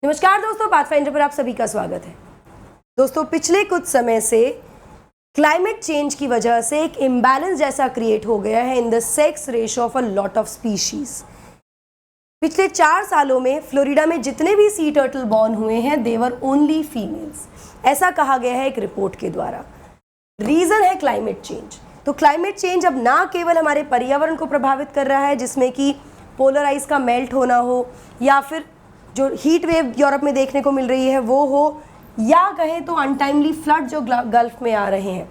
नमस्कार दोस्तों, पाथफाइंडर पर आप सभी का स्वागत है। दोस्तों, पिछले कुछ समय से क्लाइमेट चेंज की वजह से एक इम्बैलेंस जैसा क्रिएट हो गया है in the sex ratio of a lot of species. पिछले 4 सालों में फ्लोरिडा में जितने भी सी टर्टल बॉर्न हुए हैं दे वर ओनली फीमेल्स, ऐसा कहा गया है एक रिपोर्ट के द्वारा। रीज़न है क्लाइमेट चेंज। तो क्लाइमेट चेंज अब ना केवल हमारे पर्यावरण को प्रभावित कर रहा है, जिसमें कि पोलर आइस का मेल्ट होना हो, या फिर जो हीट वेव यूरोप में देखने को मिल रही है वो हो, या कहें तो अनटाइमली फ्लड जो गल्फ में आ रहे हैं,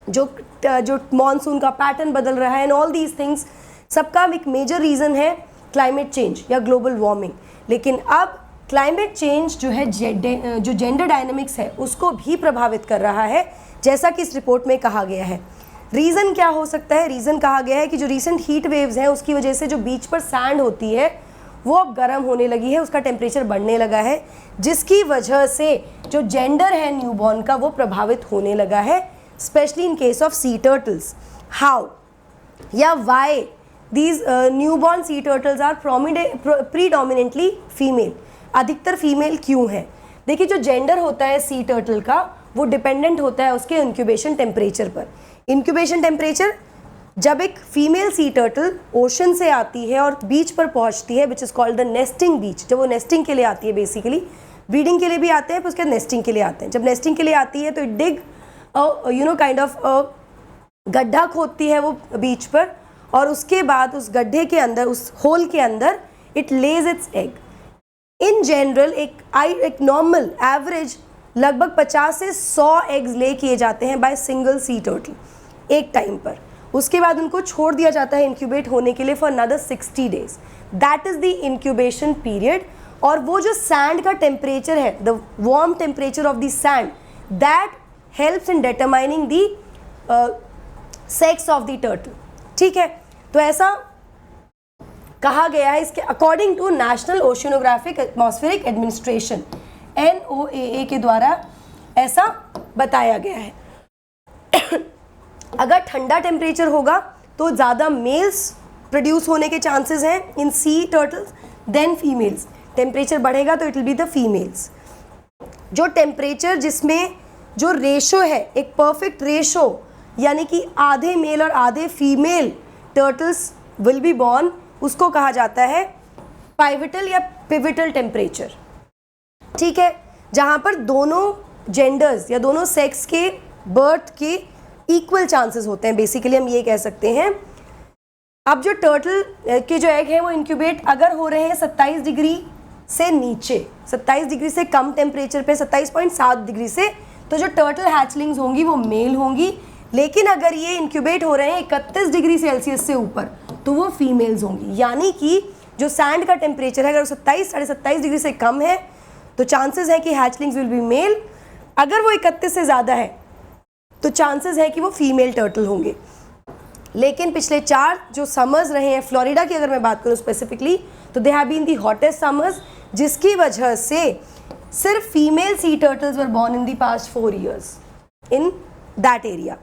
जो मॉनसून का पैटर्न बदल रहा है, एंड ऑल दीज थिंग्स, सबका एक मेजर रीज़न है क्लाइमेट चेंज या ग्लोबल वार्मिंग। लेकिन अब क्लाइमेट चेंज जो है जो जेंडर डायनेमिक्स है उसको भी प्रभावित कर रहा है, जैसा कि इस रिपोर्ट में कहा गया है। रीज़न क्या हो सकता है? रीज़न कहा गया है कि जो रिसेंट हीट वेव्स हैं उसकी वजह से जो बीच पर सैंड होती है वो अब गर्म होने लगी है, उसका टेम्परेचर बढ़ने लगा है, जिसकी वजह से जो जेंडर है न्यूबॉर्न का वो प्रभावित होने लगा है, specially in case of sea turtles. How या why these newborn sea turtles are predominantly female, अधिकतर फीमेल क्यों है? देखिए, जो जेंडर होता है सी टर्टल का वो डिपेंडेंट होता है उसके इंक्यूबेशन टेम्परेचर पर। इंक्यूबेशन टेम्परेचर, जब एक फीमेल सी टर्टल ओशन से आती है और बीच पर पहुंचती है, which is called the nesting beach, जब वो नेस्टिंग के लिए आती है, बेसिकली ब्रीडिंग के लिए भी आते हैं, फिर उसके नेस्टिंग के लिए आते हैं। जब नेस्टिंग के लिए आती है तो डिग काइंड ऑफ गड्ढा खोदती है वो बीच पर, और उसके बाद उस गड्ढे के अंदर, उस होल के अंदर it Lay's it's egg. In general एक नॉर्मल एवरेज लगभग 50 से 100 एग्स ले किए जाते हैं बाय सिंगल सी टर्टल एक टाइम पर। उसके बाद उनको छोड़ दिया जाता है इंक्यूबेट होने के लिए for another 60 days. That is the incubation period. और वो जो सैंड का टेम्परेचर है, the warm temperature of the sand, that helps in determining the sex of the turtle. ठीक है, तो ऐसा कहा गया है इसके according to National Oceanographic Atmospheric Administration, NOAA के द्वारा ऐसा बताया गया है। अगर ठंडा टेम्परेचर होगा तो ज़्यादा मेल्स प्रोड्यूस होने के चांसेस हैं in sea turtles then females. Temperature बढ़ेगा तो it will be the females. जो टेम्परेचर जिसमें जो रेशो है, एक परफेक्ट रेशो, यानी कि आधे मेल और आधे female turtles will be born, उसको कहा जाता है पाइवटल या पिविटल टेम्परेचर। ठीक है, जहाँ पर दोनों जेंडर्स या दोनों सेक्स के बर्थ के इक्वल चांसेस होते हैं, बेसिकली हम ये कह सकते हैं। अब जो टर्टल के जो एग हैं वो इंक्यूबेट अगर हो रहे हैं 27 डिग्री से नीचे, 27 डिग्री से कम टेम्परेचर पे, 27.7 डिग्री से, तो जो टर्टल हैचलिंग्स होंगी वो मेल होंगी। लेकिन अगर ये इंक्यूबेट हो रहे हैं 31 डिग्री सेल्सियस से ऊपर तो वो फीमेल्स होंगी। यानी कि जो सैंड का टेम्परेचर है अगर 27 साढ़े 27 डिग्री से कम है तो चांसेस है कि हैचलिंग्स विल बी मेल। अगर वो 31 से ज़्यादा है तो चांसेस है कि वो फीमेल टर्टल होंगे। लेकिन पिछले 4 जो समर्स रहे हैं फ्लोरिडा की, अगर मैं बात करूँ स्पेसिफिकली, तो they have been the hottest summers, जिसकी वजह से सिर्फ female sea turtles were born in the past 4 years in that area.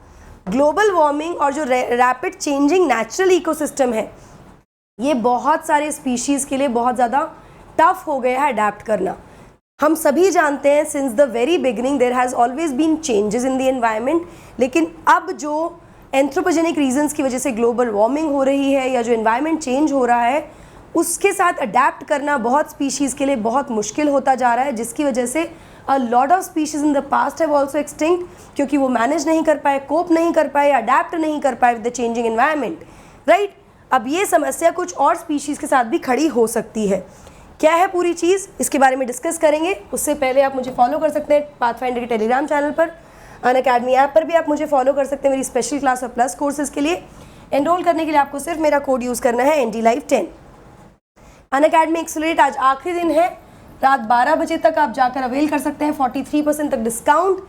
Global warming और जो रैपिड चेंजिंग नेचुरल इकोसिस्टम है, ये बहुत सारे स्पीशीज़ के लिए बहुत ज़्यादा टफ हो गया है अडेप्ट करना। हम सभी जानते हैं since the very beginning there has always been changes in the environment, लेकिन अब जो एंथ्रोपोजेनिक रीजंस की वजह से ग्लोबल वार्मिंग हो रही है या जो एनवायरनमेंट चेंज हो रहा है, उसके साथ अडेप्ट करना बहुत स्पीशीज़ के लिए बहुत मुश्किल होता जा रहा है, जिसकी वजह से a lot of species in the past have also extinct, क्योंकि वो मैनेज नहीं कर पाए, कोप नहीं कर पाए, अडेप्ट नहीं कर पाए with the changing environment, right. अब ये समस्या कुछ और स्पीशीज़ के साथ भी खड़ी हो सकती है। क्या है पूरी चीज़, इसके बारे में डिस्कस करेंगे। उससे पहले आप मुझे फॉलो कर सकते हैं पाथफाइंडर के टेलीग्राम चैनल पर, अनअकैडमी ऐप पर भी आप मुझे फॉलो कर सकते हैं मेरी स्पेशल क्लास और प्लस कोर्सेज के लिए। एनरोल करने के लिए आपको सिर्फ मेरा कोड यूज़ करना है NDLive10। अनअकैडमी एक्सेलरेट आज आखिरी दिन है, रात 12 बजे तक आप जाकर अवेल कर सकते हैं 43% तक डिस्काउंट,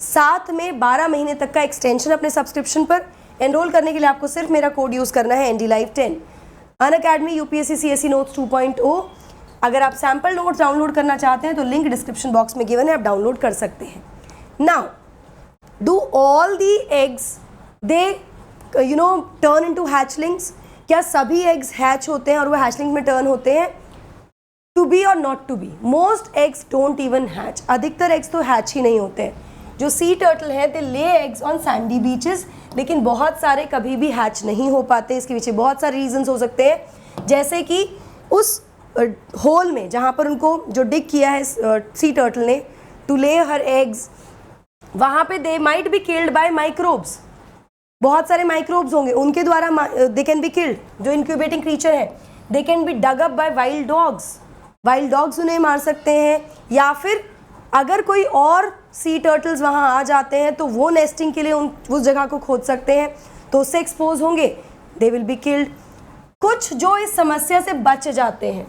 साथ में 12 महीने तक का एक्सटेंशन अपने सब्सक्रिप्शन पर। एनरोल करने के लिए आपको सिर्फ मेरा कोड यूज़ करना है NDLive10। Unacademy UPSC CSE notes 2.0, अगर आप सैम्पल नोट्स डाउनलोड करना चाहते हैं तो लिंक डिस्क्रिप्शन बॉक्स में गिवन है, आप डाउनलोड कर सकते हैं। Now do all the eggs they turn into hatchlings? क्या सभी एग्स हैच होते हैं और वो हैचलिंग में टर्न होते हैं? टू बी और not to be, most eggs don't even hatch, अधिकतर एग्स तो हैच ही नहीं होते हैं। जो सी टर्टल है दे lay eggs on Sandy beaches, लेकिन बहुत सारे कभी भी हैच नहीं हो पाते। इसके पीछे बहुत सारे रीजंस हो सकते हैं, जैसे कि उस होल में जहाँ पर उनको जो डिग किया है सी टर्टल ने टू ले हर एग्स, वहाँ पे they might be killed by microbes, बहुत सारे माइक्रोब्स होंगे उनके द्वारा दे कैन बी किल्ड। जो इंक्यूबेटिंग क्रीचर है they can be dug up by wild dogs, wild dogs उन्हें मार सकते हैं, या फिर अगर कोई और सी टर्टल्स वहाँ आ जाते हैं तो वो नेस्टिंग के लिए उस जगह को खोद सकते हैं, तो उससे एक्सपोज होंगे, दे विल बी किल्ड। कुछ जो इस समस्या से बच जाते हैं,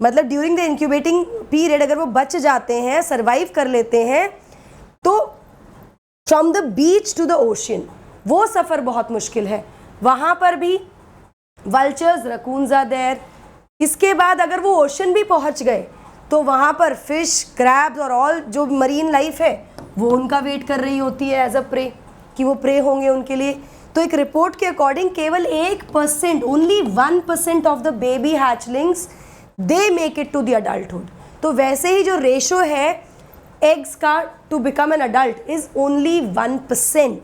मतलब ड्यूरिंग द इंक्यूबेटिंग पीरियड अगर वो बच जाते हैं, सरवाइव कर लेते हैं, तो from the beach to the ocean वो सफ़र बहुत मुश्किल है। वहाँ पर भी वल्चर्स, रकून्स आर देयर। इसके बाद अगर वो ओशन भी पहुँच गए तो वहाँ पर फिश, क्रैब्स और ऑल जो मरीन लाइफ है वो उनका वेट कर रही होती है एज अ प्रे, कि वो प्रे होंगे उनके लिए। तो एक रिपोर्ट के अकॉर्डिंग केवल 1%, only 1% of the baby hatchlings they make it to the adulthood. तो वैसे ही जो रेशो है एग्स का to become an adult is only 1%,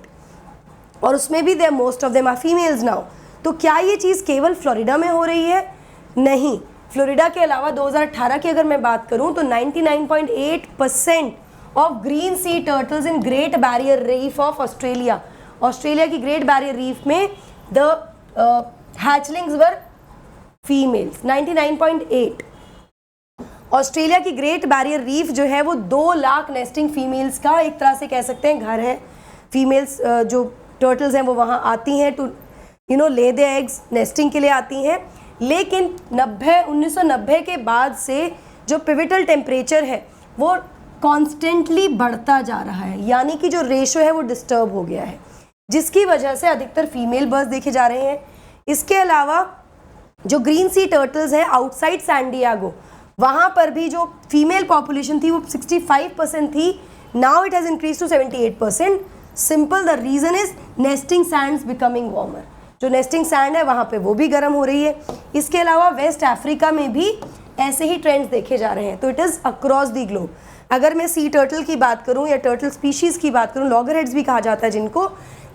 और उसमें भी they most of them are females now. तो क्या ये चीज़ केवल फ्लोरिडा में हो रही है? नहीं, फ्लोरिडा के अलावा 2018 की अगर मैं बात करूं तो 99.8% of green C turtles in great barrier reef of Australia, Australia की ग्रेट बैरियर रीफ में the hatchlings were females. 99.8। Australia की ग्रेट बैरियर रीफ जो है वो 2 लाख नेस्टिंग फीमेल्स का एक तरह से कह सकते हैं घर है। फीमेल्स जो टर्टल्स हैं वो वहाँ आती हैं टू ले दे एग्स, नेस्टिंग के लिए आती हैं। लेकिन 1990 के बाद से जो पिविटल टेम्परेचर है वो कॉन्स्टेंटली बढ़ता जा रहा है, यानी कि जो रेशो है वो डिस्टर्ब हो गया है, जिसकी वजह से अधिकतर फीमेल बर्ड्स देखे जा रहे हैं। इसके अलावा जो ग्रीन सी टर्टल्स हैं आउटसाइड सैन डिएगो, वहाँ पर भी जो फीमेल पॉपुलेशन थी वो 65% थी, now it has increase to 78%। Simple, the reason is nesting sands becoming warmer, जो नेस्टिंग सैंड है वहाँ पे वो भी गर्म हो रही है। इसके अलावा वेस्ट अफ्रीका में भी ऐसे ही ट्रेंड्स देखे जा रहे हैं। तो it is across the globe. अगर मैं सी टर्टल की बात करूँ या टर्टल स्पीशीज़ की बात करूँ, लॉगरहेड्स भी कहा जाता है जिनको,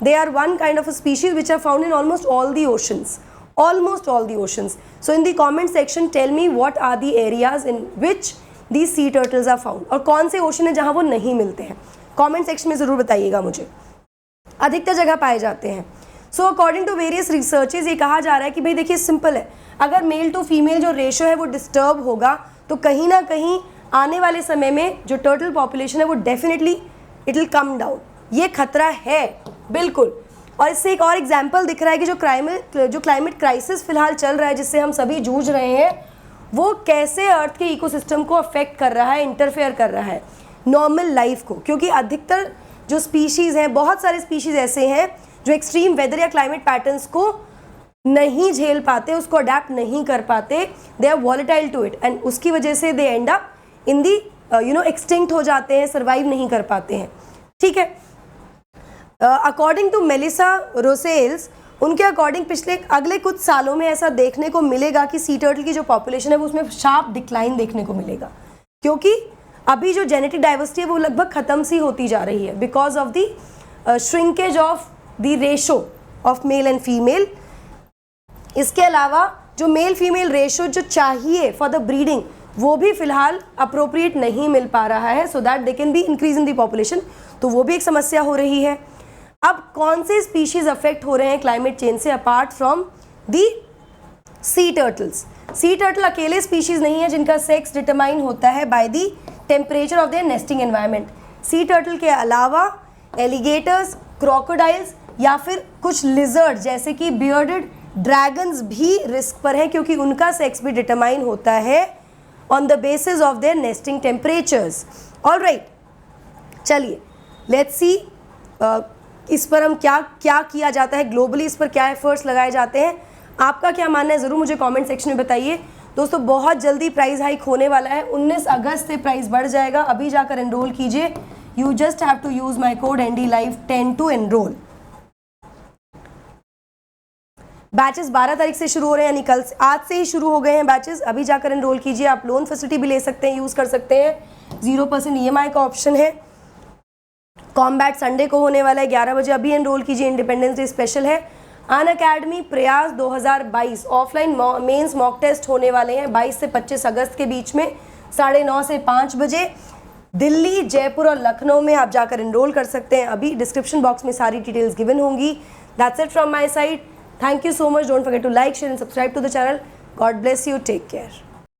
they are one kind of a species which are found in almost all the oceans, almost all the oceans. So in the comment section tell me what are the areas in which these sea turtles are found, और कौन से ocean है जहाँ वो नहीं मिलते हैं। Comment section में ज़रूर बताइएगा मुझे। अधिकतर जगह पाए जाते हैं। So according to various researches ये कहा जा रहा है कि भाई देखिए सिंपल है, अगर मेल टू फीमेल जो रेशो है वो डिस्टर्ब होगा तो कहीं ना कहीं आने वाले समय में जो टर्टल पॉपुलेशन है वो definitely it will come down. ये खतरा है बिल्कुल। और इससे एक और एग्जाम्पल दिख रहा है कि जो क्लाइमेट क्राइसिस फिलहाल चल रहा है, जिससे हम सभी जूझ रहे हैं, वो कैसे अर्थ के इकोसिस्टम को अफेक्ट कर रहा है, इंटरफेयर कर रहा है नॉर्मल लाइफ को। क्योंकि अधिकतर जो स्पीशीज़ हैं, बहुत सारे स्पीशीज़ ऐसे हैं जो एक्सट्रीम वेदर या क्लाइमेट पैटर्न्स को नहीं झेल पाते, उसको अडेप्ट नहीं कर पाते, they are volatile to it, and उसकी वजह से they end up in the extinct हो जाते हैं, सर्वाइव नहीं कर पाते हैं। ठीक है। अकॉर्डिंग टू मेलिसा रोसेल्स, उनके अकॉर्डिंग अगले कुछ सालों में ऐसा देखने को मिलेगा कि सी टर्टल की जो पॉपुलेशन है वो उसमें शार्प डिक्लाइन देखने को मिलेगा, क्योंकि अभी जो जेनेटिक डाइवर्सिटी है वो लगभग ख़त्म सी होती जा रही है because of the shrinkage of the ratio of male and female. इसके अलावा जो मेल फीमेल रेशो जो चाहिए फॉर द ब्रीडिंग वो भी फिलहाल अप्रोप्रिएट नहीं मिल पा रहा है, so that they can be increase in the population. तो वो भी एक समस्या हो रही है। अब कौन से स्पीशीज़ अफेक्ट हो रहे हैं क्लाइमेट चेंज से apart from the C turtles? Sea turtle अकेले स्पीशीज़ नहीं है जिनका सेक्स डिटरमाइन होता है by the temperature of their nesting environment. Sea turtle के अलावा एलिगेटर्स, क्रोकोडाइल्स या फिर कुछ लिजर्ड जैसे कि बियर्डेड ड्रैगन्स भी रिस्क पर हैं, क्योंकि उनका सेक्स भी डिटरमाइन होता है on the basis of their nesting temperatures. Alright, चलिए लेट्स सी इस पर हम क्या किया जाता है ग्लोबली, इस पर क्या एफर्ट्स लगाए जाते हैं। आपका क्या मानना है ज़रूर मुझे कमेंट सेक्शन में बताइए। दोस्तों बहुत जल्दी प्राइस हाइक होने वाला है, 19 अगस्त से प्राइस बढ़ जाएगा। अभी जाकर एनरोल कीजिए। You just have to use my code NDLive10 to enrol. Batches 12 तारीख से शुरू हो रहे हैं, यानी कल आज से ही शुरू हो गए हैं बैचेस। अभी जाकर एनरोल कीजिए। आप लोन फैसिलिटी भी ले सकते हैं, यूज़ कर सकते हैं। 0% EMI का ऑप्शन है। कॉम्बैट संडे को होने वाला है 11 बजे। अभी एनरोल कीजिए, इंडिपेंडेंस डे स्पेशल है। अनअकैडमी प्रयास 2022 ऑफलाइन मेंस मॉक टेस्ट होने वाले हैं 22 से 25 अगस्त के बीच में 9:30 से 5 बजे। दिल्ली, जयपुर और लखनऊ में आप जाकर एनरोल कर सकते हैं। अभी डिस्क्रिप्शन बॉक्स में सारी डिटेल्स गिवन होंगी। That's it from my side. Thank you so much. Don't forget to like, share and subscribe to the channel. God bless you. Take care.